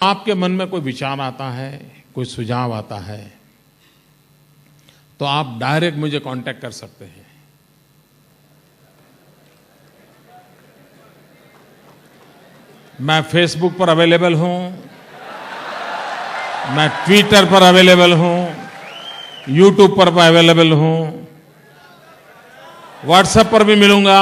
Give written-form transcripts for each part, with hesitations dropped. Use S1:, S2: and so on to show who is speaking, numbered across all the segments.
S1: आपके मन में कोई विचार आता है, कोई सुझाव आता है, तो आप डायरेक्ट मुझे कांटेक्ट कर सकते हैं। मैं फेसबुक पर अवेलेबल हूं, मैं ट्विटर पर अवेलेबल हूं, यूट्यूब पर अवेलेबल हूं, व्हाट्सएप पर भी मिलूंगा।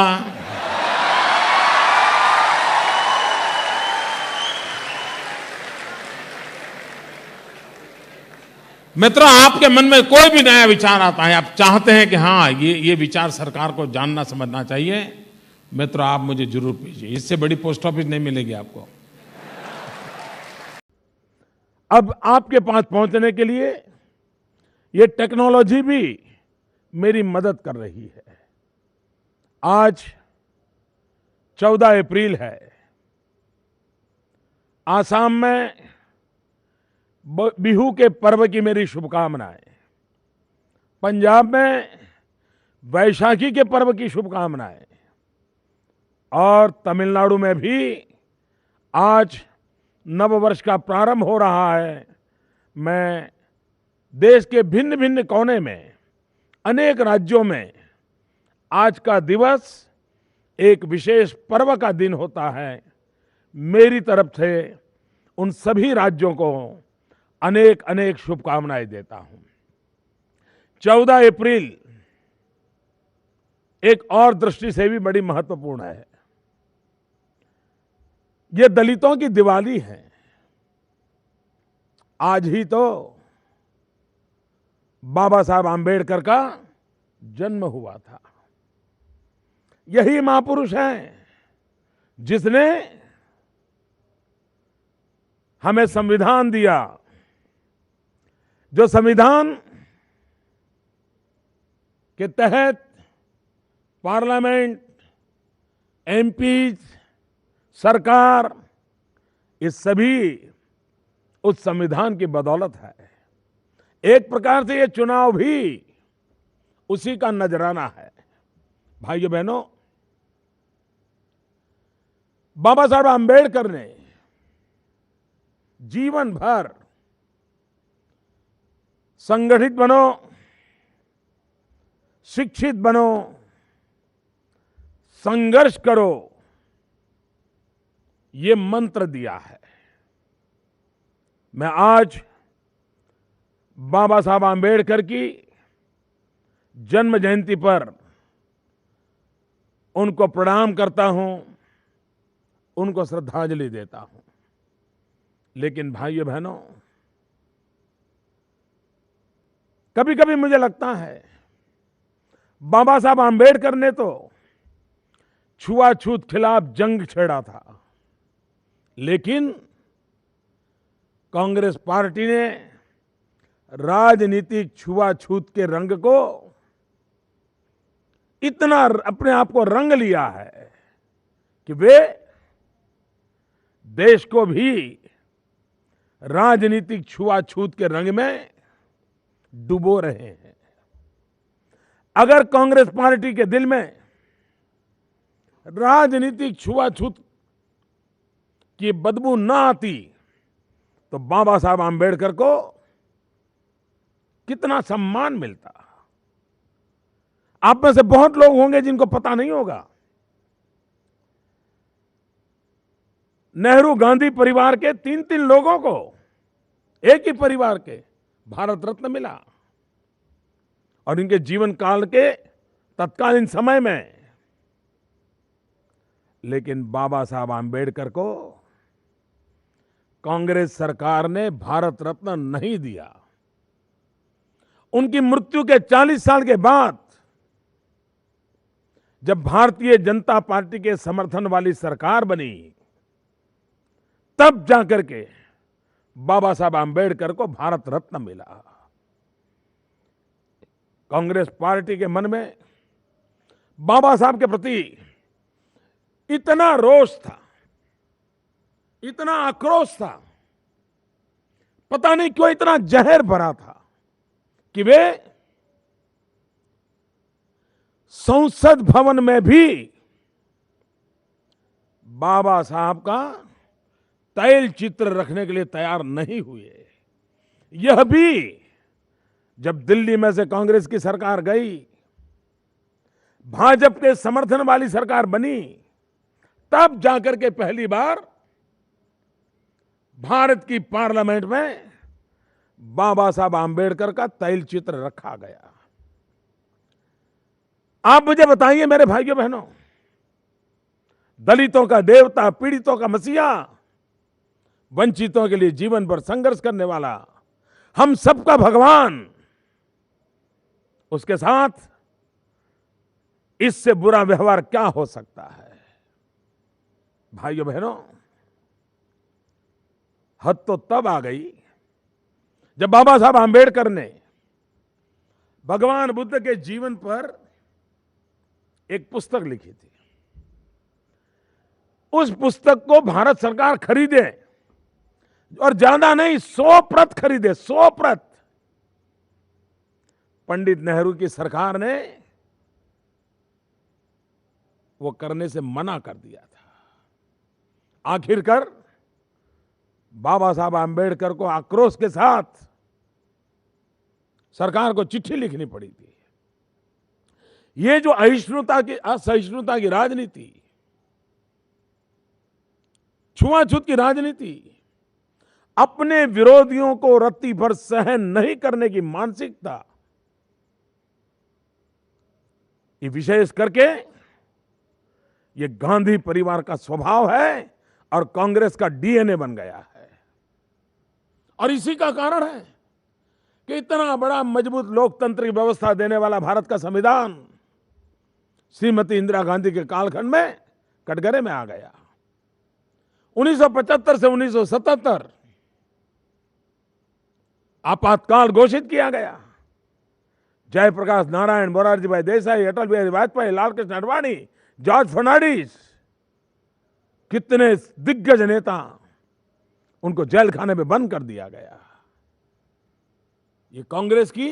S1: मित्रों, आपके मन में कोई भी नया विचार आता है, आप चाहते हैं कि हाँ ये विचार सरकार को जानना समझना चाहिए, मित्रों आप मुझे जरूर भेजिए। इससे बड़ी पोस्ट ऑफिस नहीं मिलेगी आपको।
S2: अब आपके पास पहुंचने के लिए ये टेक्नोलॉजी भी मेरी मदद कर रही है। आज 14 अप्रैल है। आसाम में बिहू के पर्व की मेरी शुभकामनाएं, पंजाब में वैशाखी के पर्व की शुभकामनाएं, और तमिलनाडु में भी आज नववर्ष का प्रारंभ हो रहा है। मैं देश के भिन्न भिन्न कोने में, अनेक राज्यों में आज का दिवस एक विशेष पर्व का दिन होता है। मेरी तरफ से उन सभी राज्यों को अनेक अनेक शुभकामनाएं देता हूं। 14 अप्रैल एक और दृष्टि से भी बड़ी महत्वपूर्ण है। ये दलितों की दिवाली है। आज ही तो बाबा साहब आंबेडकर का जन्म हुआ था। यही महापुरुष हैं जिसने हमें संविधान दिया, जो संविधान के तहत पार्लियामेंट, एमपीज, सरकार, ये सभी उस संविधान की बदौलत है। एक प्रकार से ये चुनाव भी उसी का नजराना है। भाइयों बहनों, बाबा साहब आंबेडकर ने जीवन भर संगठित बनो, शिक्षित बनो, संघर्ष करो, ये मंत्र दिया है। मैं आज बाबा साहब आंबेडकर की जन्म जयंती पर उनको प्रणाम करता हूं, उनको श्रद्धांजलि देता हूं। लेकिन भाइयों बहनों, कभी कभी मुझे लगता है बाबा साहब आंबेडकर ने तो छुआछूत खिलाफ जंग छेड़ा था, लेकिन कांग्रेस पार्टी ने राजनीतिक छुआछूत के रंग को इतना अपने आप को रंग लिया है कि वे देश को भी राजनीतिक छुआछूत के रंग में डुबो रहे हैं। अगर कांग्रेस पार्टी के दिल में राजनीतिक छुआछूत की बदबू ना आती तो बाबा साहब आंबेडकर को कितना सम्मान मिलता। आप में से बहुत लोग होंगे जिनको पता नहीं होगा, नेहरू गांधी परिवार के 3-3 लोगों को, एक ही परिवार के, भारत रत्न मिला। और इनके जीवन काल के तत्कालीन समय में, लेकिन बाबा साहब आंबेडकर को कांग्रेस सरकार ने भारत रत्न नहीं दिया। उनकी मृत्यु के 40 साल के बाद जब भारतीय जनता पार्टी के समर्थन वाली सरकार बनी, तब जाकर के बाबा साहब आंबेडकर को भारत रत्न मिला। कांग्रेस पार्टी के मन में बाबा साहब के प्रति इतना रोष था, इतना आक्रोश था, पता नहीं क्यों इतना जहर भरा था कि वे संसद भवन में भी बाबा साहब का तैल चित्र रखने के लिए तैयार नहीं हुए। यह भी जब दिल्ली में से कांग्रेस की सरकार गई, भाजपा के समर्थन वाली सरकार बनी, तब जाकर के पहली बार भारत की पार्लियामेंट में बाबा साहब आंबेडकर का तैल चित्र रखा गया। आप मुझे बताइए मेरे भाइयों बहनों, दलितों का देवता, पीड़ितों का मसीहा, वंचितों के लिए जीवन भर संघर्ष करने वाला, हम सबका भगवान, उसके साथ इससे बुरा व्यवहार क्या हो सकता है? भाइयों बहनों, हद तो तब आ गई जब बाबा साहब आंबेडकर ने भगवान बुद्ध के जीवन पर एक पुस्तक लिखी थी। उस पुस्तक को भारत सरकार खरीदे, और ज्यादा नहीं, 100 प्रत खरीदे, 100 प्रत। पंडित नेहरू की सरकार ने वो करने से मना कर दिया था। आखिरकार बाबा साहब आंबेडकर को आक्रोश के साथ सरकार को चिट्ठी लिखनी पड़ी थी। ये जो असहिष्णुता की राजनीति, छुआछूत की राजनीति, अपने विरोधियों को रत्ती भर सहन नहीं करने की मानसिकता, ये विशेष करके ये गांधी परिवार का स्वभाव है और कांग्रेस का डीएनए बन गया है। और इसी का कारण है कि इतना बड़ा मजबूत लोकतांत्रिक व्यवस्था देने वाला भारत का संविधान श्रीमती इंदिरा गांधी के कालखंड में कटघरे में आ गया। 1975 से 1977 आपातकाल घोषित किया गया। जयप्रकाश नारायण, मोरारजी भाई देसाई, अटल बिहारी वाजपेयी, लालकृष्ण आडवाणी, जॉर्ज फर्नांडिस, कितने दिग्गज नेता, उनको जेल खाने में बंद कर दिया गया। ये कांग्रेस की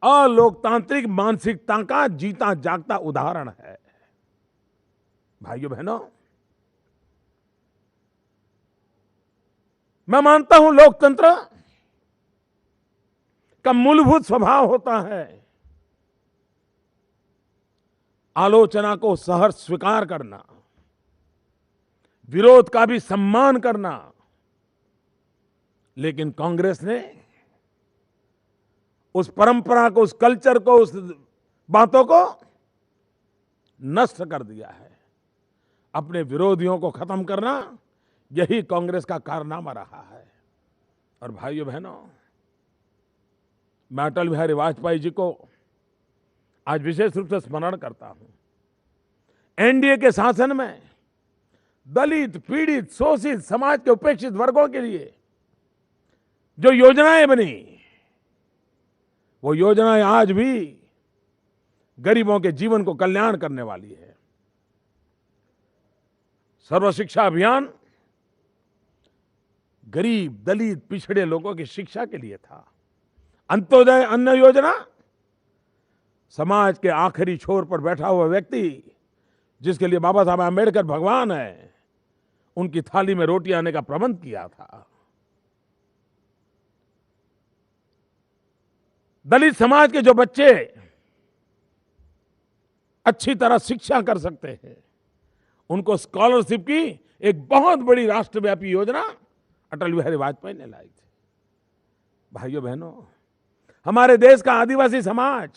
S2: अलोकतांत्रिक मानसिकता का जीता जागता उदाहरण है। भाइयों बहनों, मैं मानता हूं लोकतंत्र का मूलभूत स्वभाव होता है आलोचना को सहर्ष स्वीकार करना, विरोध का भी सम्मान करना। लेकिन कांग्रेस ने उस परंपरा को, उस कल्चर को, उस बातों को नष्ट कर दिया है। अपने विरोधियों को खत्म करना, यही कांग्रेस का कारनामा रहा है। और भाइयों बहनों, मैं अटल बिहारी वाजपेयी जी को आज विशेष रूप से स्मरण करता हूं। एनडीए के शासन में दलित, पीड़ित, शोषित, समाज के उपेक्षित वर्गों के लिए जो योजनाएं बनी, वो योजनाएं आज भी गरीबों के जीवन को कल्याण करने वाली है। सर्व शिक्षा अभियान गरीब, दलित, पिछड़े लोगों की शिक्षा के लिए था। अंत्योदय अन्न योजना समाज के आखिरी छोर पर बैठा हुआ व्यक्ति, जिसके लिए बाबा साहब आंबेडकर भगवान है, उनकी थाली में रोटी आने का प्रबंध किया था। दलित समाज के जो बच्चे अच्छी तरह शिक्षा कर सकते हैं, उनको स्कॉलरशिप की एक बहुत बड़ी राष्ट्रव्यापी योजना अटल बिहारी वाजपेयी ने लाई थी। भाइयों बहनों, हमारे देश का आदिवासी समाज,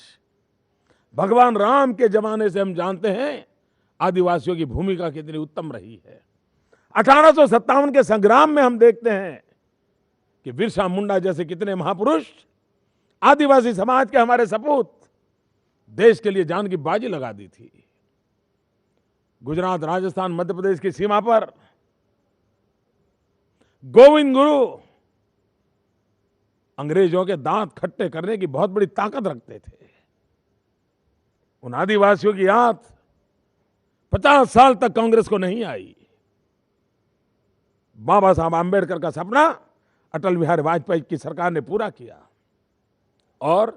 S2: भगवान राम के जमाने से हम जानते हैं आदिवासियों की भूमिका कितनी उत्तम रही है। 1857 के संग्राम में हम देखते हैं कि बिरसा मुंडा जैसे कितने महापुरुष, आदिवासी समाज के हमारे सपूत, देश के लिए जान की बाजी लगा दी थी। गुजरात, राजस्थान, मध्य प्रदेश की सीमा पर गोविंद गुरु अंग्रेजों के दांत खट्टे करने की बहुत बड़ी ताकत रखते थे। उन आदिवासियों की याद 50 साल तक कांग्रेस को नहीं आई। बाबा साहब आंबेडकर का सपना अटल बिहारी वाजपेयी की सरकार ने पूरा किया और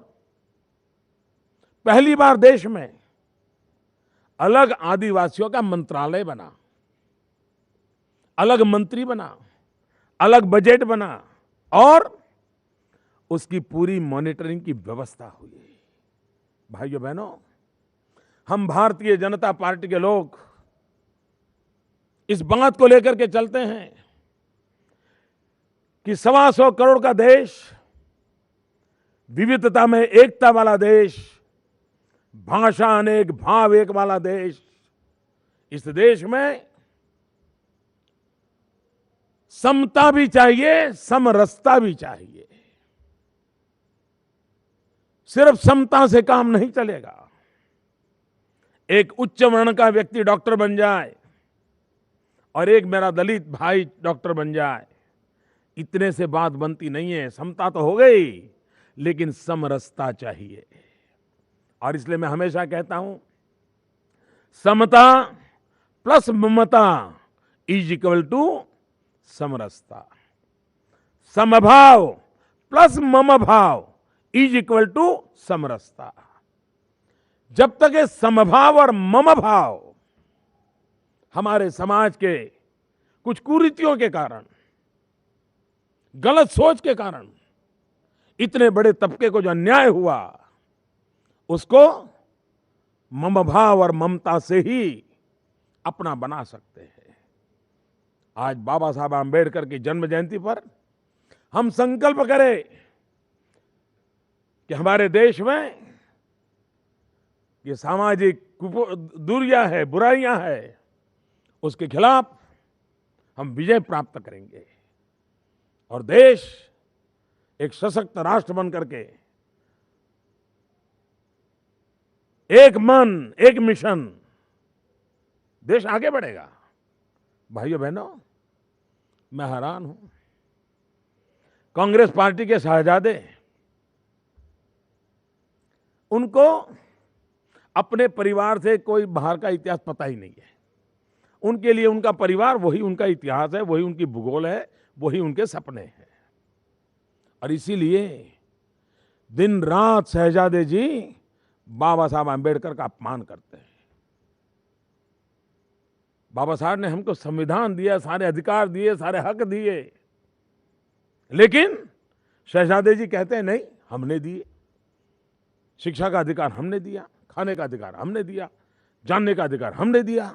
S2: पहली बार देश में अलग आदिवासियों का मंत्रालय बना। अलग मंत्री बना, अलग बजट बना और उसकी पूरी मॉनिटरिंग की व्यवस्था हुई। भाइयों बहनों, हम भारतीय जनता पार्टी के लोग इस बात को लेकर के चलते हैं कि 125 करोड़ का देश, विविधता में एकता वाला देश, भाषा अनेक भाव एक वाला देश, इस देश में समता भी चाहिए, समरसता भी चाहिए। सिर्फ समता से काम नहीं चलेगा। एक उच्च वर्ण का व्यक्ति डॉक्टर बन जाए और एक मेरा दलित भाई डॉक्टर बन जाए, इतने से बात बनती नहीं है। समता तो हो गई, लेकिन समरसता चाहिए। और इसलिए मैं हमेशा कहता हूं, समता प्लस ममता इज इक्वल टू समरसता। समभाव प्लस मम भाव इज इक्वल टू समरसता। जब तक ये समभाव और मम भाव हमारे समाज के कुछ कुरीतियों के कारण, गलत सोच के कारण इतने बड़े तबके को जो अन्याय हुआ, उसको मम भाव और ममता से ही अपना बना सकते हैं। आज बाबा साहब आंबेडकर की जन्म जयंती पर हम संकल्प करें कि हमारे देश में ये सामाजिक दूरियां है, बुराइयां है, उसके खिलाफ हम विजय प्राप्त करेंगे और देश एक सशक्त राष्ट्र बन करके एक मन, एक मिशन, देश आगे बढ़ेगा। भाइयों बहनों, मैं हैरान हूं, कांग्रेस पार्टी के शहजादे, उनको अपने परिवार से कोई बाहर का इतिहास पता ही नहीं है। उनके लिए उनका परिवार वही उनका इतिहास है, वही उनकी भूगोल है, वही उनके सपने हैं। और इसीलिए दिन रात शहजादे जी बाबा साहब आंबेडकर का अपमान करते हैं। बाबा साहब ने हमको संविधान दिया, सारे अधिकार दिए, सारे हक दिए, लेकिन शहजादे जी कहते हैं नहीं, हमने दिए। शिक्षा का अधिकार हमने दिया, खाने का अधिकार हमने दिया, जानने का अधिकार हमने दिया।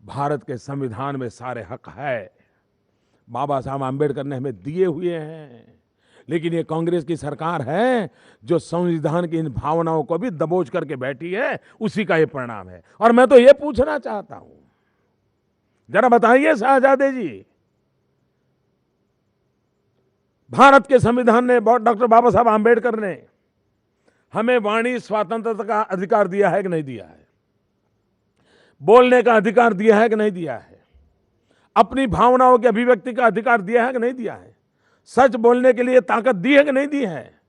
S2: भारत के संविधान में सारे हक है, बाबा साहब आंबेडकर ने हमें दिए हुए हैं। लेकिन ये कांग्रेस की सरकार है जो संविधान की इन भावनाओं को भी दबोच करके बैठी है, उसी का ये परिणाम है। और मैं तो ये पूछना चाहता हूं, जरा बताइए शहजादे जी, भारत के संविधान ने, डॉक्टर बाबा साहब आंबेडकर ने हमें वाणी स्वतंत्रता का अधिकार दिया है कि नहीं दिया है? बोलने का अधिकार दिया है कि नहीं दिया है? अपनी भावनाओं की अभिव्यक्ति का अधिकार दिया है कि नहीं दिया है? सच बोलने के लिए ताकत दी है कि नहीं दी है?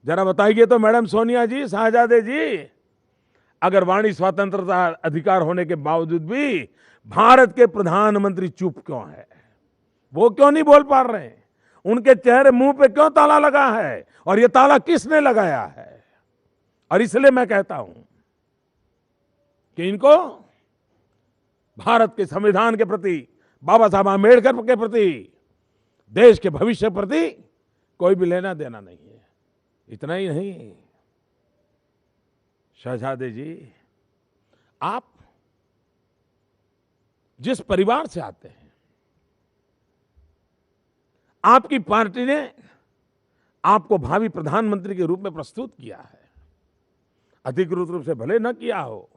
S2: जरा बताइए तो मैडम सोनिया जी, शहजादे जी, अगर वाणी स्वतंत्रता अधिकार होने के बावजूद भी भारत के प्रधानमंत्री चुप क्यों है? वो क्यों नहीं बोल पा रहे हैं? उनके चेहरे मुंह पे क्यों ताला लगा है? और ये ताला किसने लगाया है? और इसलिए मैं कहता हूं कि इनको भारत के संविधान के प्रति, बाबा साहब आंबेडकर के प्रति, देश के भविष्य के प्रति कोई भी लेना देना नहीं है। इतना ही नहीं, शहजादे जी, आप जिस परिवार से आते हैं, आपकी पार्टी ने आपको भावी प्रधानमंत्री के रूप में प्रस्तुत किया है। अधिकृत रूप से भले न किया हो,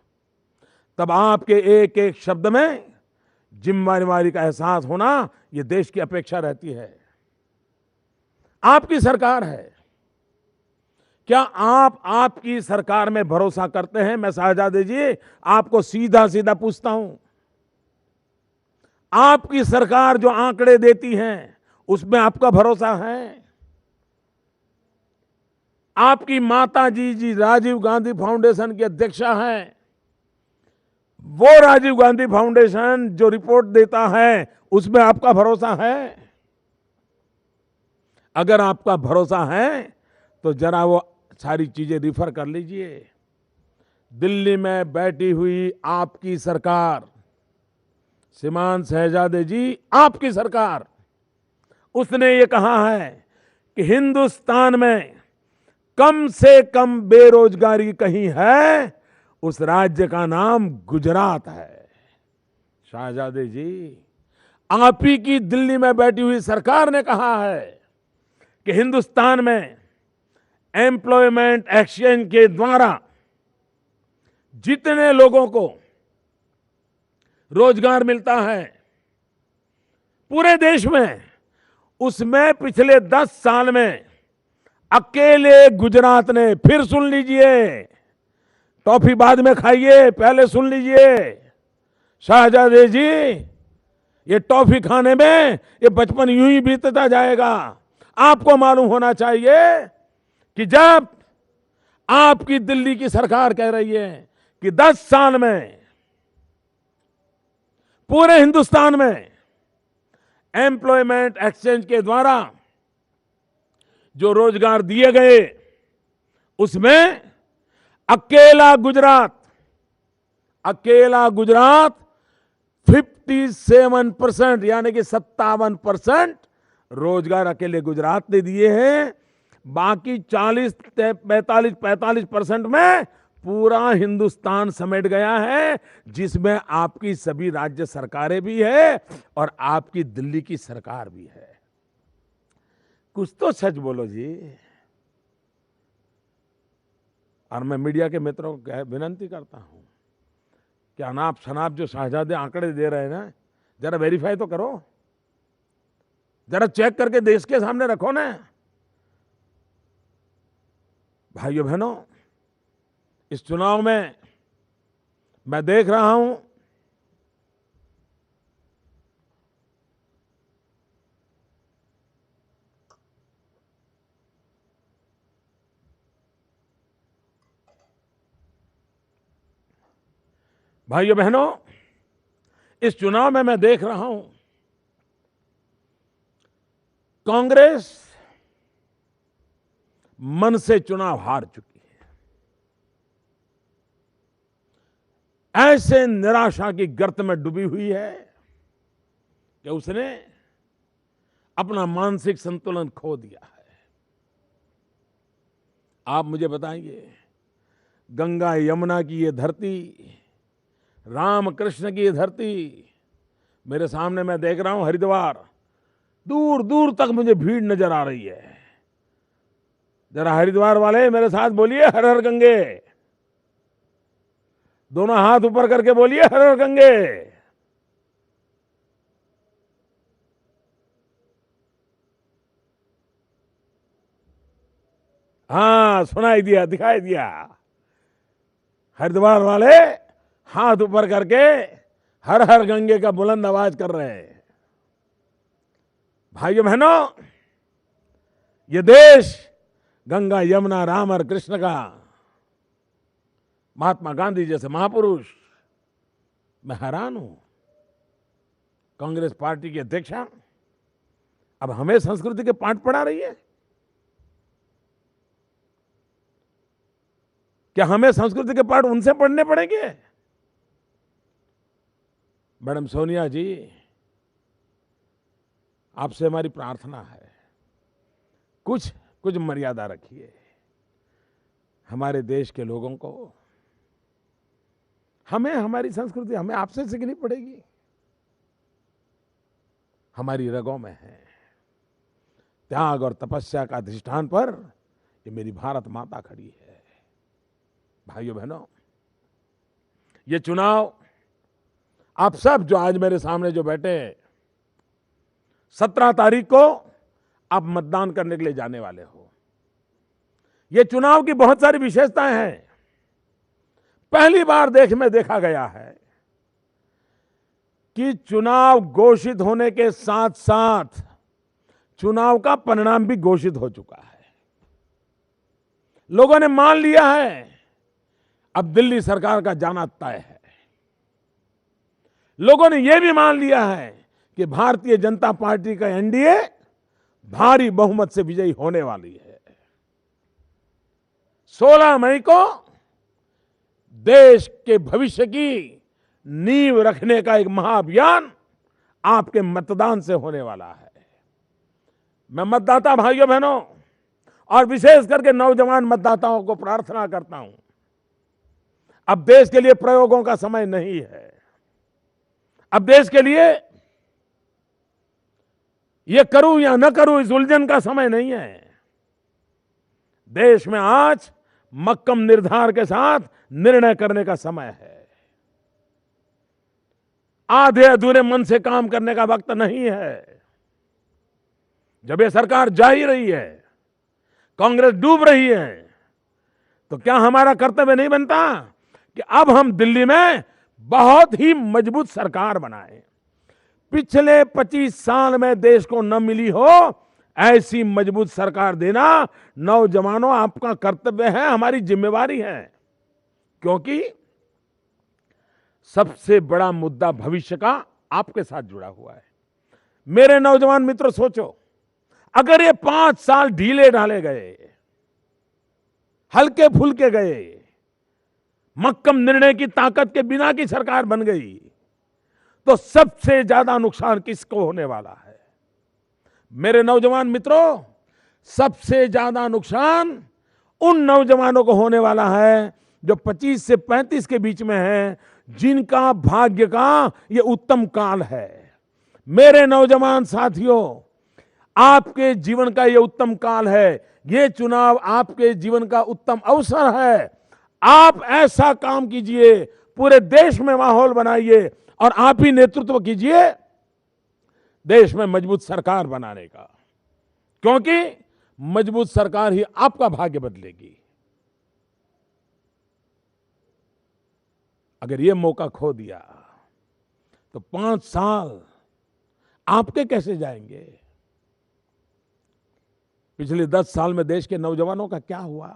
S2: तब आपके एक एक शब्द में जिम्मेदारी का एहसास होना, यह देश की अपेक्षा रहती है। आपकी सरकार है, क्या आप आपकी सरकार में भरोसा करते हैं? मैं शहजादे जी आपको सीधा सीधा पूछता हूं, आपकी सरकार जो आंकड़े देती है उसमें आपका भरोसा है? आपकी माता जी राजीव गांधी फाउंडेशन की अध्यक्षा हैं, वो राजीव गांधी फाउंडेशन जो रिपोर्ट देता है उसमें आपका भरोसा है? अगर आपका भरोसा है तो जरा वो सारी चीजें रिफर कर लीजिए। दिल्ली में बैठी हुई आपकी सरकार श्रीमान शहजादे जी, आपकी सरकार, उसने ये कहा है कि हिंदुस्तान में कम से कम बेरोजगारी कहीं है, उस राज्य का नाम गुजरात है। शहजादे जी, आप ही की दिल्ली में बैठी हुई सरकार ने कहा है कि हिंदुस्तान में एम्प्लॉयमेंट एक्सचेंज के द्वारा जितने लोगों को रोजगार मिलता है पूरे देश में, उसमें पिछले 10 साल में अकेले गुजरात ने, फिर सुन लीजिए, टॉफी बाद में खाइए, पहले सुन लीजिए शहजादे जी, ये टॉफी खाने में ये बचपन यूं ही बीतता जाएगा। आपको मालूम होना चाहिए कि जब आपकी दिल्ली की सरकार कह रही है कि 10 साल में पूरे हिंदुस्तान में एम्प्लॉयमेंट एक्सचेंज के द्वारा जो रोजगार दिए गए, उसमें अकेला गुजरात 57% यानी कि 57% रोजगार अकेले गुजरात ने दिए हैं। बाकी 45% में पूरा हिंदुस्तान समेट गया है, जिसमें आपकी सभी राज्य सरकारें भी है और आपकी दिल्ली की सरकार भी है। कुछ तो सच बोलो जी। और मैं मीडिया के मित्रों को विनती करता हूं कि अनाप शनाप जो शहजादे आंकड़े दे रहे हैं ना, जरा वेरीफाई तो करो, जरा चेक करके देश के सामने रखो ना। भाइयों बहनों, इस चुनाव में मैं देख रहा हूं भाइयों बहनों, इस चुनाव में मैं देख रहा हूं कांग्रेस मन से चुनाव हार चुकी है, ऐसे निराशा की गर्त में डूबी हुई है कि उसने अपना मानसिक संतुलन खो दिया है। आप मुझे बताइए, गंगा यमुना की ये धरती, राम कृष्ण की ये धरती, मेरे सामने मैं देख रहा हूं हरिद्वार, दूर दूर तक मुझे भीड़ नजर आ रही है। जरा हरिद्वार वाले मेरे साथ बोलिए हर हर गंगे, दोनों हाथ ऊपर करके बोलिए हर हर गंगे। हाँ, सुनाई दिया, दिखाई दिया। हरिद्वार वाले हाथ ऊपर करके हर हर गंगे का बुलंद आवाज कर रहे हैं। भाइयों बहनों, ये देश गंगा यमुना राम और कृष्ण का, महात्मा गांधी जैसे महापुरुष, मैं हैरान हूं, कांग्रेस पार्टी की अध्यक्षा अब हमें संस्कृति के पाठ पढ़ा रही है। क्या हमें संस्कृति के पाठ उनसे पढ़ने पड़ेंगे? मैडम सोनिया जी, आपसे हमारी प्रार्थना है, कुछ मर्यादा रखिए। हमारे देश के लोगों को, हमें हमारी संस्कृति हमें आपसे सीखनी पड़ेगी, हमारी रगों में है। त्याग और तपस्या का अधिष्ठान पर ये मेरी भारत माता खड़ी है। भाइयों बहनों, ये चुनाव आप सब जो आज मेरे सामने जो बैठे हैं, 17 तारीख को आप मतदान करने के लिए जाने वाले हो। ये चुनाव की बहुत सारी विशेषताएं हैं। पहली बार देखा गया है कि चुनाव घोषित होने के साथ साथ चुनाव का परिणाम भी घोषित हो चुका है। लोगों ने मान लिया है अब दिल्ली सरकार का जाना तय है। लोगों ने यह भी मान लिया है कि भारतीय जनता पार्टी का एनडीए भारी बहुमत से विजयी होने वाली है। 16 मई को देश के भविष्य की नींव रखने का एक महाअभियान आपके मतदान से होने वाला है। मैं मतदाता भाइयों बहनों और विशेष करके नौजवान मतदाताओं को प्रार्थना करता हूं, अब देश के लिए प्रयोगों का समय नहीं है। अब देश के लिए ये करूं या न करूं इस उलझन का समय नहीं है। देश में आज मक्कम निर्धार के साथ निर्णय करने का समय है। आधे अधूरे मन से काम करने का वक्त नहीं है। जब ये सरकार जा ही रही है, कांग्रेस डूब रही है, तो क्या हमारा कर्तव्य नहीं बनता कि अब हम दिल्ली में बहुत ही मजबूत सरकार बनाएं। पिछले 25 साल में देश को न मिली हो ऐसी मजबूत सरकार देना नौजवानों आपका कर्तव्य है, हमारी जिम्मेवारी है। क्योंकि सबसे बड़ा मुद्दा भविष्य का आपके साथ जुड़ा हुआ है। मेरे नौजवान मित्रों, सोचो, अगर ये 5 साल ढीले ढाले गए, हल्के फुल्के गए, मक्कम निर्णय की ताकत के बिना की सरकार बन गई, तो सबसे ज्यादा नुकसान किसको होने वाला है? मेरे नौजवान मित्रों, सबसे ज्यादा नुकसान उन नौजवानों को होने वाला है जो 25 से 35 के बीच में हैं, जिनका भाग्य का ये उत्तम काल है। मेरे नौजवान साथियों, आपके जीवन का ये उत्तम काल है। ये चुनाव आपके जीवन का उत्तम अवसर है। आप ऐसा काम कीजिए, पूरे देश में माहौल बनाइए और आप ही नेतृत्व कीजिए देश में मजबूत सरकार बनाने का, क्योंकि मजबूत सरकार ही आपका भाग्य बदलेगी। अगर ये मौका खो दिया तो 5 साल आपके कैसे जाएंगे? पिछले 10 साल में देश के नौजवानों का क्या हुआ?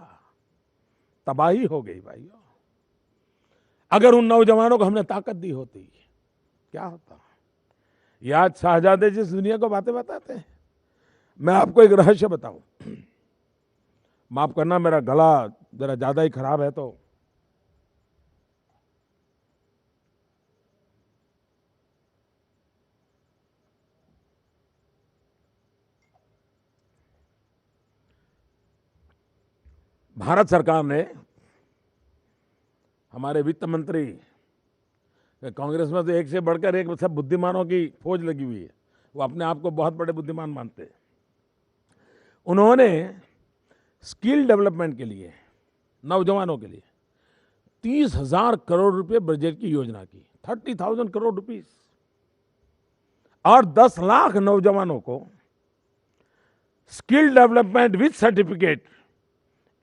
S2: तबाही हो गई भाइयों। अगर उन नौजवानों को हमने ताकत दी होती, क्या होता? ये आज शाहजादे जिस दुनिया को बातें बताते हैं। मैं आपको एक रहस्य बताऊं, माफ करना मेरा गला जरा ज्यादा ही खराब है, तो भारत सरकार ने, हमारे वित्त मंत्री, कांग्रेस में तो एक से बढ़कर एक सब बुद्धिमानों की फौज लगी हुई है, वो अपने आप को बहुत बड़े बुद्धिमान मानते हैं। उन्होंने स्किल डेवलपमेंट के लिए, नौजवानों के लिए 30,000 करोड़ रुपए बजट की योजना की, 30,000 करोड़ रुपीस, और 10 लाख नौजवानों को स्किल डेवलपमेंट विद सर्टिफिकेट,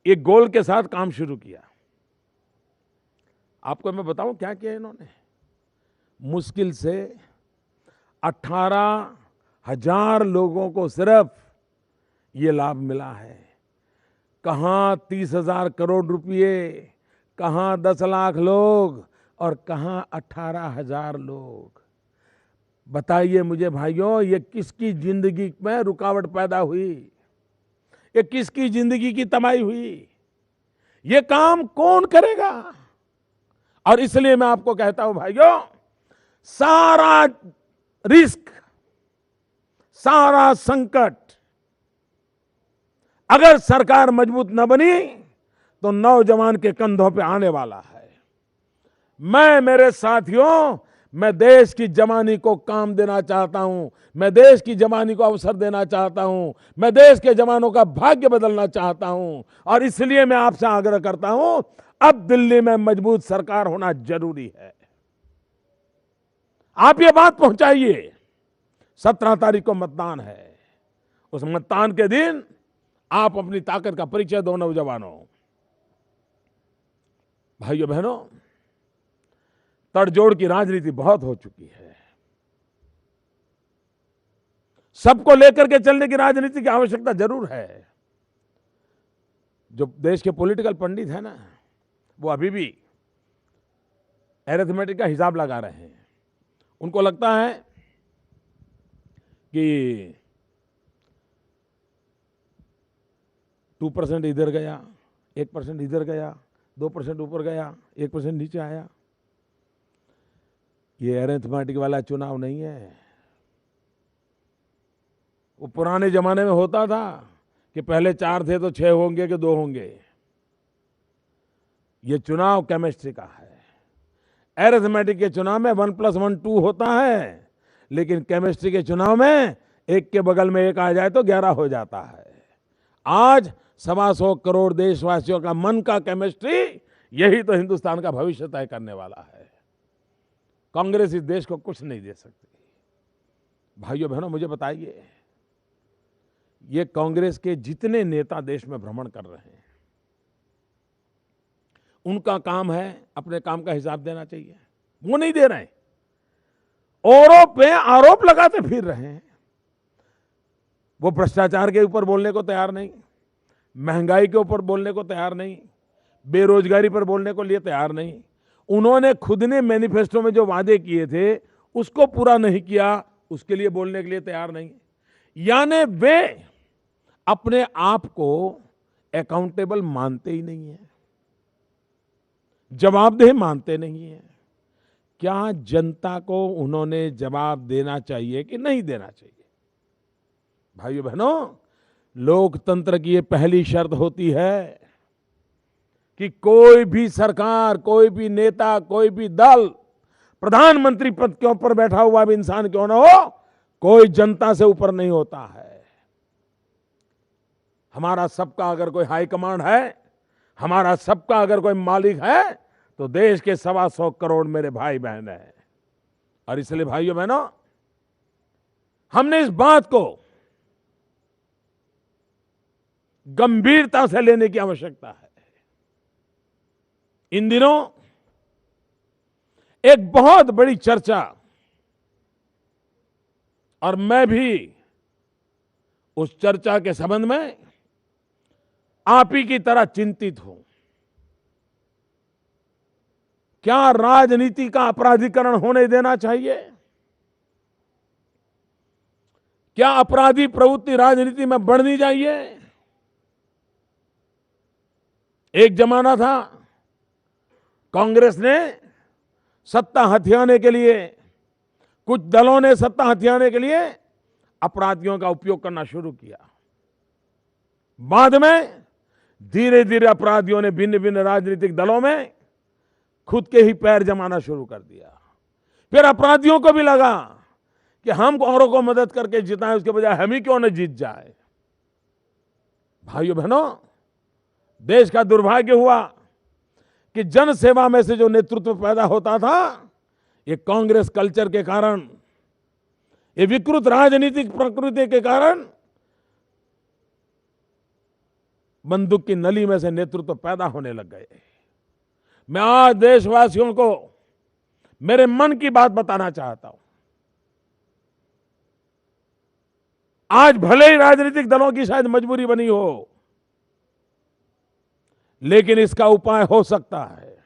S2: एक गोल के साथ काम शुरू किया। आपको मैं बताऊं क्या किया इन्होंने? मुश्किल से 18,000 लोगों को सिर्फ ये लाभ मिला है। कहां 30,000 करोड़ रुपए, कहां 10 लाख लोग और कहां 18,000 लोग। बताइए मुझे भाइयों, ये किसकी जिंदगी में रुकावट पैदा हुई? ये किसकी जिंदगी की तबाही हुई? ये काम कौन करेगा? और इसलिए मैं आपको कहता हूं भाइयों, सारा रिस्क, सारा संकट अगर सरकार मजबूत न बनी तो नौजवान के कंधों पे आने वाला है। मेरे साथियों, मैं देश की जवानी को काम देना चाहता हूं, मैं देश की जवानी को अवसर देना चाहता हूं, मैं देश के जवानों का भाग्य बदलना चाहता हूं, और इसलिए मैं आपसे आग्रह करता हूं, अब दिल्ली में मजबूत सरकार होना जरूरी है। आप ये बात पहुंचाइए। 17 तारीख को मतदान है। उस मतदान के दिन आप अपनी ताकत का परिचय दो नौजवानों। भाइयों बहनों, तड़जोड़ की राजनीति बहुत हो चुकी है। सबको लेकर के चलने की राजनीति की आवश्यकता जरूर है। जो देश के पॉलिटिकल पंडित हैं ना, वो अभी भी अरिथमेटिक का हिसाब लगा रहे हैं। उनको लगता है कि 2% इधर गया, 1% इधर गया, 2% ऊपर गया, 1% नीचे आया। ये अरिथमेटिक वाला चुनाव नहीं है। वो पुराने जमाने में होता था कि पहले 4 थे तो 6 होंगे कि 2 होंगे। ये चुनाव केमिस्ट्री का है। अरिथमेटिक के चुनाव में 1+1 2 होता है, लेकिन केमिस्ट्री के चुनाव में एक के बगल में एक आ जाए तो 11 हो जाता है। आज 125 करोड़ देशवासियों का मन का केमिस्ट्री, यही तो हिंदुस्तान का भविष्य तय करने वाला है। कांग्रेस इस देश को कुछ नहीं दे सकती। भाइयों बहनों, मुझे बताइए, ये कांग्रेस के जितने नेता देश में भ्रमण कर रहे हैं, उनका काम है अपने काम का हिसाब देना चाहिए। वो नहीं दे रहे हैं, औरों पे आरोप लगाते फिर रहे हैं। वो भ्रष्टाचार के ऊपर बोलने को तैयार नहीं, महंगाई के ऊपर बोलने को तैयार नहीं, बेरोजगारी पर बोलने को लिए तैयार नहीं। उन्होंने खुद ने मैनिफेस्टो में जो वादे किए थे उसको पूरा नहीं किया, उसके लिए बोलने के लिए तैयार नहीं। यानी वे अपने आप को अकाउंटेबल मानते ही नहीं है, जवाबदेह मानते नहीं है। क्या जनता को उन्होंने जवाब देना चाहिए कि नहीं देना चाहिए? भाइयों बहनों, लोकतंत्र की ये पहली शर्त होती है कि कोई भी सरकार, कोई भी नेता, कोई भी दल, प्रधानमंत्री पद के ऊपर बैठा हुआ भी इंसान क्यों ना हो, कोई जनता से ऊपर नहीं होता है। हमारा सबका अगर कोई हाईकमांड है, हमारा सबका अगर कोई मालिक है, तो देश के 125 करोड़ मेरे भाई बहन हैं। और इसलिए भाइयों बहनों, हमने इस बात को गंभीरता से लेने की आवश्यकता है। इन दिनों एक बहुत बड़ी चर्चा, और मैं भी उस चर्चा के संबंध में आप ही की तरह चिंतित हूं। क्या राजनीति का अपराधीकरण होने देना चाहिए? क्या अपराधी प्रवृत्ति राजनीति में बढ़नी चाहिए? एक जमाना था कांग्रेस ने सत्ता हथियाने के लिए, कुछ दलों ने सत्ता हथियाने के लिए अपराधियों का उपयोग करना शुरू किया। बाद में धीरे धीरे अपराधियों ने भिन्न भिन्न राजनीतिक दलों में खुद के ही पैर जमाना शुरू कर दिया। फिर अपराधियों को भी लगा कि हम औरों को मदद करके जिताएं, उसके बजाय हम ही क्यों न जीत जाए। भाइयों बहनों, देश का दुर्भाग्य हुआ कि जन सेवा में से जो नेतृत्व पैदा होता था, ये कांग्रेस कल्चर के कारण, ये विकृत राजनीतिक प्रकृति के कारण बंदूक की नली में से नेतृत्व पैदा होने लग गए। मैं आज देशवासियों को मेरे मन की बात बताना चाहता हूं। आज भले ही राजनीतिक दलों की शायद मजबूरी बनी हो, लेकिन इसका उपाय हो सकता है।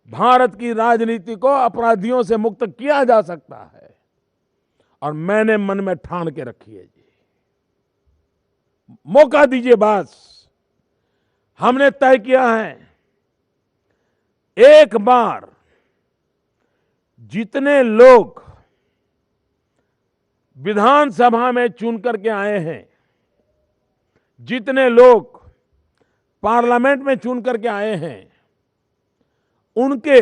S2: भारत की राजनीति को अपराधियों से मुक्त किया जा सकता है, और मैंने मन में ठान के रखी है जी। मौका दीजिए बस। हमने तय किया है, एक बार जितने लोग विधानसभा में चुन करके आए हैं, जितने लोग पार्लियामेंट में चुन करके आए हैं, उनके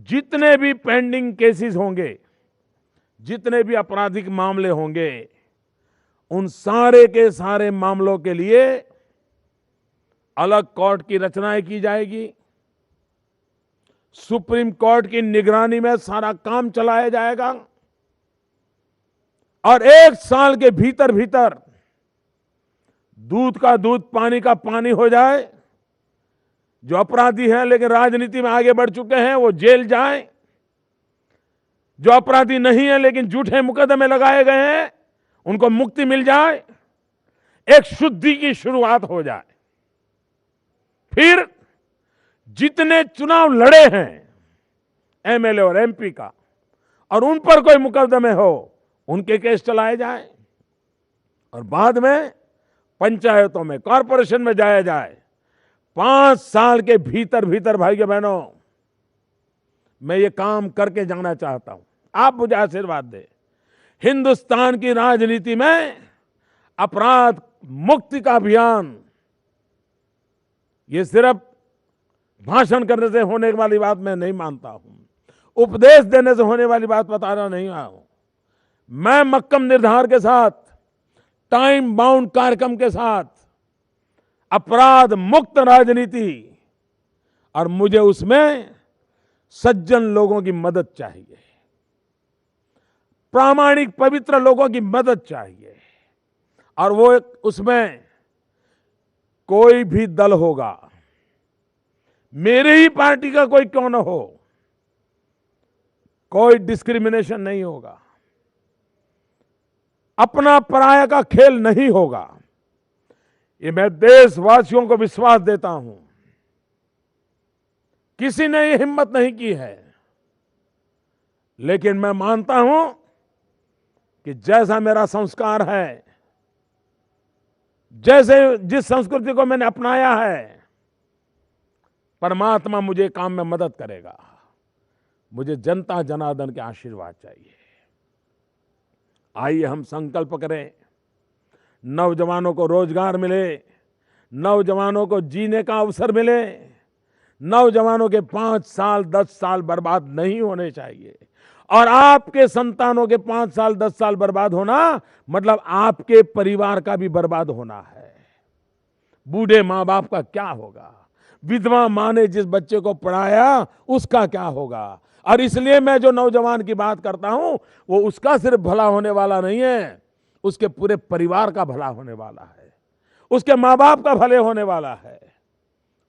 S2: जितने भी पेंडिंग केसेस होंगे, जितने भी आपराधिक मामले होंगे, उन सारे के सारे मामलों के लिए अलग कोर्ट की रचनाएं की जाएगी। सुप्रीम कोर्ट की निगरानी में सारा काम चलाया जाएगा, और 1 साल के भीतर भीतर दूध का दूध, पानी का पानी हो जाए। जो अपराधी हैं लेकिन राजनीति में आगे बढ़ चुके हैं, वो जेल जाएं। जो अपराधी नहीं है लेकिन झूठे मुकदमे लगाए गए हैं, उनको मुक्ति मिल जाए। एक शुद्धि की शुरुआत हो जाए। फिर जितने चुनाव लड़े हैं एमएलए और एमपी का, और उन पर कोई मुकदमे हो, उनके केस चलाए जाए, और बाद में पंचायतों में, कॉरपोरेशन में जाया जाए। 5 साल के भीतर भीतर भाइयों बहनों, मैं ये काम करके जाना चाहता हूं। आप मुझे आशीर्वाद दें। हिंदुस्तान की राजनीति में अपराध मुक्ति का अभियान ये सिर्फ भाषण करने से होने वाली बात मैं नहीं मानता हूं, उपदेश देने से होने वाली बात बताना नहीं आया हूं। मैं मक्कम निर्धार के साथ, टाइम बाउंड कार्यक्रम के साथ अपराध मुक्त राजनीति, और मुझे उसमें सज्जन लोगों की मदद चाहिए, प्रामाणिक पवित्र लोगों की मदद चाहिए। और वो उसमें कोई भी दल होगा, मेरे ही पार्टी का कोई क्यों न हो, कोई डिस्क्रिमिनेशन नहीं होगा, अपना पराया का खेल नहीं होगा। ये मैं देशवासियों को विश्वास देता हूं। किसी ने ये हिम्मत नहीं की है, लेकिन मैं मानता हूं कि जैसा मेरा संस्कार है, जैसे जिस संस्कृति को मैंने अपनाया है, परमात्मा मुझे काम में मदद करेगा। मुझे जनता जनार्दन के आशीर्वाद चाहिए। आइए हम संकल्प करें, नौजवानों को रोजगार मिले, नौजवानों को जीने का अवसर मिले, नौजवानों के 5 साल 10 साल बर्बाद नहीं होने चाहिए। और आपके संतानों के 5 साल 10 साल बर्बाद होना मतलब आपके परिवार का भी बर्बाद होना है। बूढ़े माँ बाप का क्या होगा, विधवा माँ ने जिस बच्चे को पढ़ाया उसका क्या होगा। और इसलिए मैं जो नौजवान की बात करता हूं, वो उसका सिर्फ भला होने वाला नहीं है, उसके पूरे परिवार का भला होने वाला है, उसके माँ बाप का भले होने वाला है।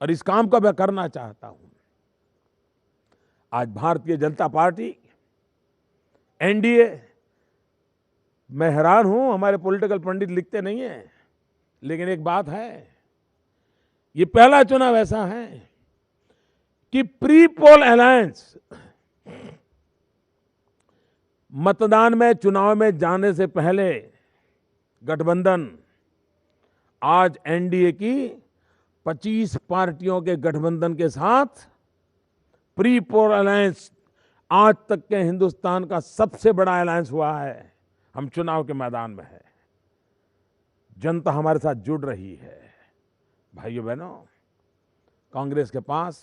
S2: और इस काम को मैं करना चाहता हूं। आज भारतीय जनता पार्टी, एनडीए, मैं हैरान हूं, हमारे पॉलिटिकल पंडित लिखते नहीं है, लेकिन एक बात है, ये पहला चुनाव ऐसा है कि प्री पोल अलायंस, मतदान में, चुनाव में जाने से पहले गठबंधन, आज एनडीए की 25 पार्टियों के गठबंधन के साथ प्री पोल अलायंस आज तक के हिंदुस्तान का सबसे बड़ा अलायंस हुआ है। हम चुनाव के मैदान में है, जनता हमारे साथ जुड़ रही है। भाइयों बहनों, कांग्रेस के पास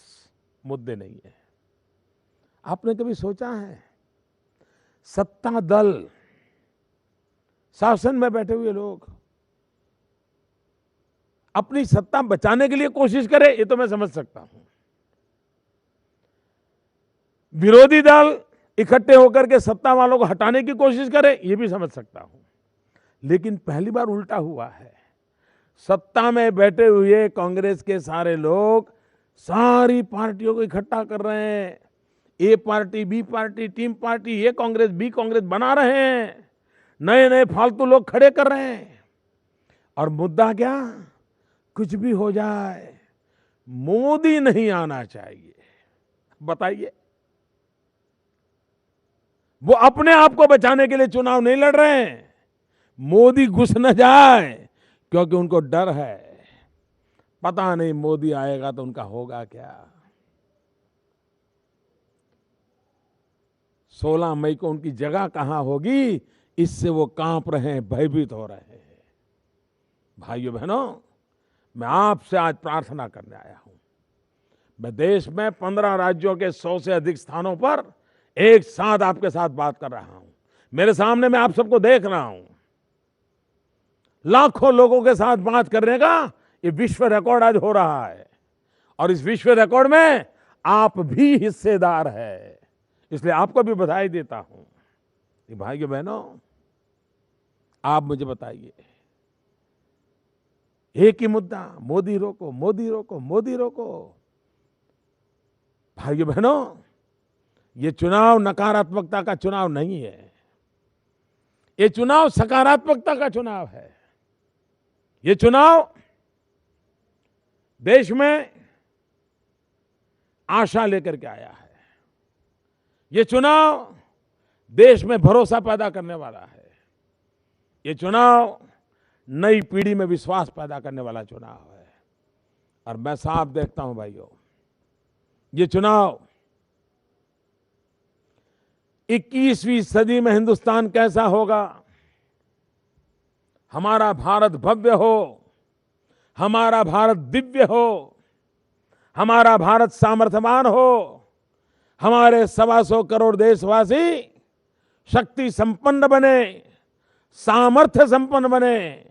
S2: मुद्दे नहीं है। आपने कभी सोचा है, सत्ता दल, शासन में बैठे हुए लोग अपनी सत्ता बचाने के लिए कोशिश करे, ये तो मैं समझ सकता हूं। विरोधी दल इकट्ठे होकर के सत्ता वालों को हटाने की कोशिश करे, ये भी समझ सकता हूं। लेकिन पहली बार उल्टा हुआ है। सत्ता में बैठे हुए कांग्रेस के सारे लोग सारी पार्टियों को इकट्ठा कर रहे हैं। A party, B party, team party, ये कांग्रेस, बी कांग्रेस बना रहे हैं, नए नए फालतू लोग खड़े कर रहे हैं। और मुद्दा क्या, कुछ भी हो जाए, मोदी नहीं आना चाहिए। बताइए, वो अपने आप को बचाने के लिए चुनाव नहीं लड़ रहे हैं, मोदी घुस न जाए, क्योंकि उनको डर है, पता नहीं मोदी आएगा तो उनका होगा क्या। 16 मई को उनकी जगह कहां होगी, इससे वो कांप रहे हैं, भयभीत हो रहे हैं। भाइयों बहनों, मैं आपसे आज प्रार्थना करने आया हूं। मैं देश में 15 राज्यों के 100 से अधिक स्थानों पर एक साथ आपके साथ बात कर रहा हूं। मेरे सामने मैं आप सबको देख रहा हूं। लाखों लोगों के साथ बात करने का ये विश्व रिकॉर्ड आज हो रहा है, और इस विश्व रिकॉर्ड में आप भी हिस्सेदार है, इसलिए आपको भी बधाई देता हूं। ये भाइयों बहनों, आप मुझे बताइए, एक ही मुद्दा, मोदी रोको, मोदी रोको, मोदी रोको। भाइयों बहनों, ये चुनाव नकारात्मकता का चुनाव नहीं है, ये चुनाव सकारात्मकता का चुनाव है। ये चुनाव देश में आशा लेकर के आया है। ये चुनाव देश में भरोसा पैदा करने वाला है। ये चुनाव नई पीढ़ी में विश्वास पैदा करने वाला चुनाव है। और मैं साफ देखता हूं भाइयों, ये चुनाव 21वीं सदी में हिंदुस्तान कैसा होगा? हमारा भारत भव्य हो, हमारा भारत दिव्य हो, हमारा भारत सामर्थ्यवान हो, हमारे 125 करोड़ देशवासी शक्ति संपन्न बने, सामर्थ्य संपन्न बने,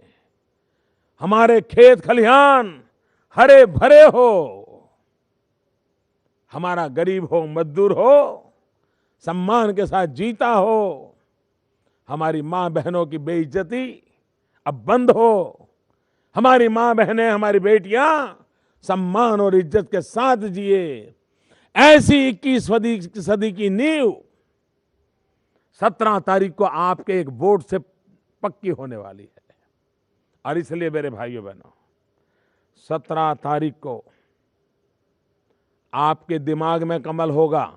S2: हमारे खेत खलिहान हरे भरे हो, हमारा गरीब हो, मजदूर हो, सम्मान के साथ जीता हो, हमारी मां बहनों की बेइज्जती अब बंद हो, हमारी मां बहनें, हमारी बेटियां सम्मान और इज्जत के साथ जिए, ऐसी 21वीं सदी की नींव 17 तारीख को आपके एक वोट से पक्की होने वाली है। और इसलिए मेरे भाइयों बहनों, 17 तारीख को आपके दिमाग में कमल होगा,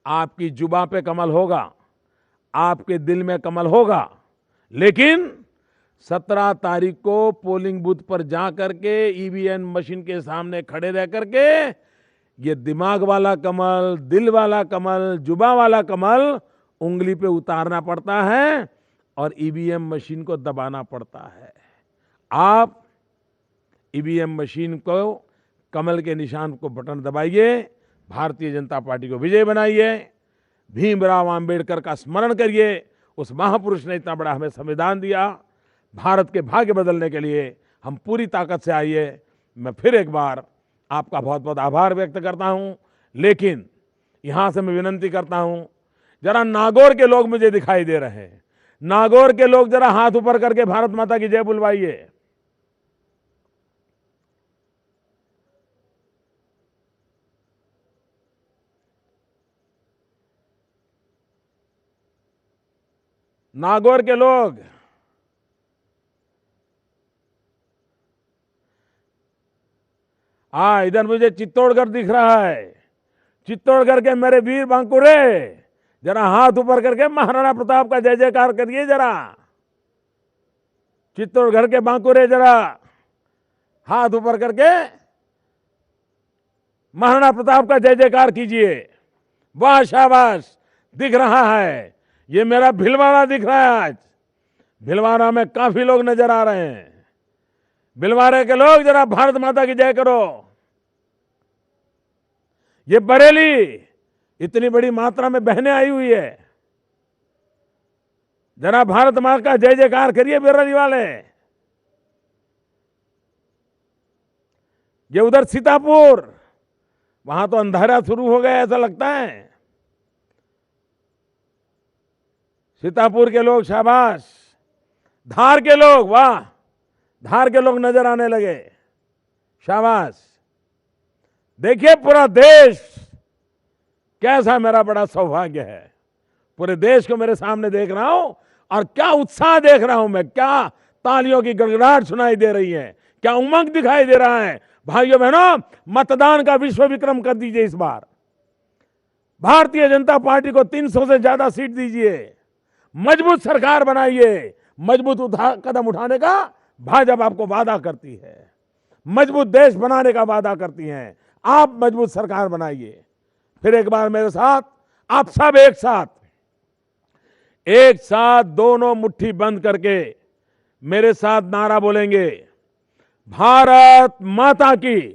S2: आपकी जुबां पे कमल होगा, आपके दिल में कमल होगा, लेकिन 17 तारीख को पोलिंग बूथ पर जा करके ईवीएम मशीन के सामने खड़े रह करके ये दिमाग वाला कमल, दिल वाला कमल, जुबां वाला कमल उंगली पे उतारना पड़ता है और ईवीएम मशीन को दबाना पड़ता है। आप ईवीएम मशीन को, कमल के निशान को बटन दबाइए, भारतीय जनता पार्टी को विजय बनाइए, भीमराव अंबेडकर का स्मरण करिए। उस महापुरुष ने इतना बड़ा हमें संविधान दिया। भारत के भाग्य बदलने के लिए हम पूरी ताकत से आइए। मैं फिर एक बार आपका बहुत बहुत आभार व्यक्त करता हूं, लेकिन यहां से मैं विनती करता हूं, जरा नागौर के लोग मुझे दिखाई दे रहे हैं, नागौर के लोग जरा हाथ ऊपर करके भारत माता की जय बुलवाइए। नागौर के लोग, इधर मुझे चित्तौड़गढ़ दिख रहा है। चित्तौड़गढ़ के मेरे वीर बांकुरे, जरा हाथ ऊपर करके महाराणा प्रताप का जय जयकार करिए। जरा चित्तौड़गढ़ के बांकुरे जरा हाथ ऊपर करके महाराणा प्रताप का जय जयकार कीजिए। वाह, शाबाश, दिख रहा है। ये मेरा भिलवाड़ा दिख रहा है। आज भिलवाड़ा में काफी लोग नजर आ रहे हैं। भिलवाड़े के लोग जरा भारत माता की जय करो। ये बरेली, इतनी बड़ी मात्रा में बहनें आई हुई है, जरा भारत माता का जय जयकार करिए बरेली वाले। ये उधर सीतापुर, वहां तो अंधेरा शुरू हो गया ऐसा लगता है। सीतापुर के लोग शाबाश। धार के लोग, वाह, धार के लोग नजर आने लगे, शाबाश। देखिए पूरा देश, कैसा मेरा बड़ा सौभाग्य है। पूरे देश को मेरे सामने देख रहा हूं और क्या उत्साह देख रहा हूं मैं, क्या तालियों की गड़गड़ाहट सुनाई दे रही है, क्या उमंग दिखाई दे रहा है। भाइयों बहनों, मतदान का विश्व विक्रम कर दीजिए इस बार। भारतीय जनता पार्टी को 300 से ज्यादा सीट दीजिए। मजबूत सरकार बनाइए। मजबूत कदम उठाने का भाजपा आपको वादा करती है, मजबूत देश बनाने का वादा करती है। आप मजबूत सरकार बनाइए। फिर एक बार मेरे साथ, आप सब एक साथ दोनों मुट्ठी बंद करके मेरे साथ नारा बोलेंगे, भारत माता की।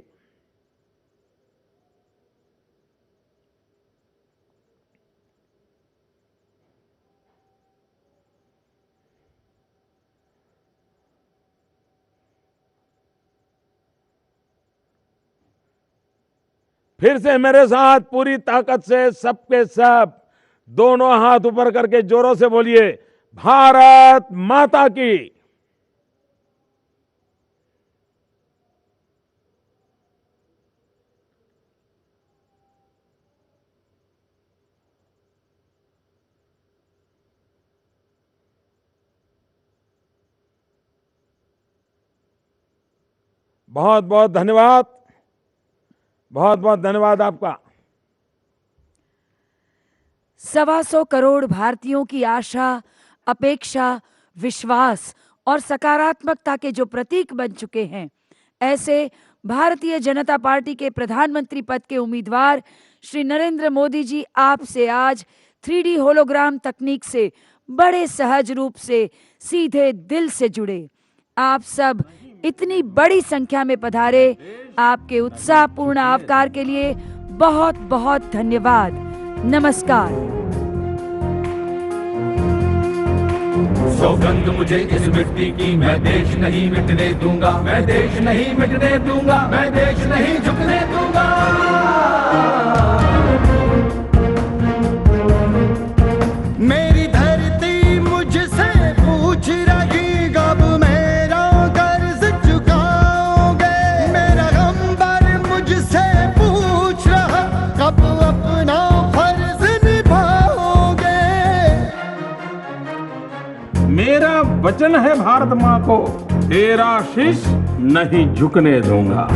S2: फिर से मेरे साथ पूरी ताकत से सबके सब दोनों हाथ ऊपर करके जोरों से बोलिए, भारत माता की। बहुत बहुत धन्यवाद, बहुत बहुत धन्यवाद आपका।
S3: 125 करोड़ भारतीयों की आशा, अपेक्षा, विश्वास और सकारात्मकता के जो प्रतीक बन चुके हैं, ऐसे भारतीय जनता पार्टी के प्रधानमंत्री पद के उम्मीदवार श्री नरेंद्र मोदी जी आपसे आज 3D होलोग्राम तकनीक से बड़े सहज रूप से सीधे दिल से जुड़े। आप सब इतनी बड़ी संख्या में पधारे, आपके उत्साहपूर्ण आवकार के लिए बहुत बहुत धन्यवाद। नमस्कार।
S4: सौगंध मुझे इस मिट्टी की, मैं देश नहीं मिटने दूंगा, मैं देश नहीं मिटने दूंगा, मैं देश नहीं झुकने दूंगा।
S5: मेरी धरती मुझसे पूछ रही, कब मेरा कर्ज चुकाओगे। मेरा गंबर मुझसे पूछ रहा, कब अपना फर्ज निभाओगे।
S2: मेरा वचन है भारत माँ को, तेरा शीश नहीं झुकने दूंगा।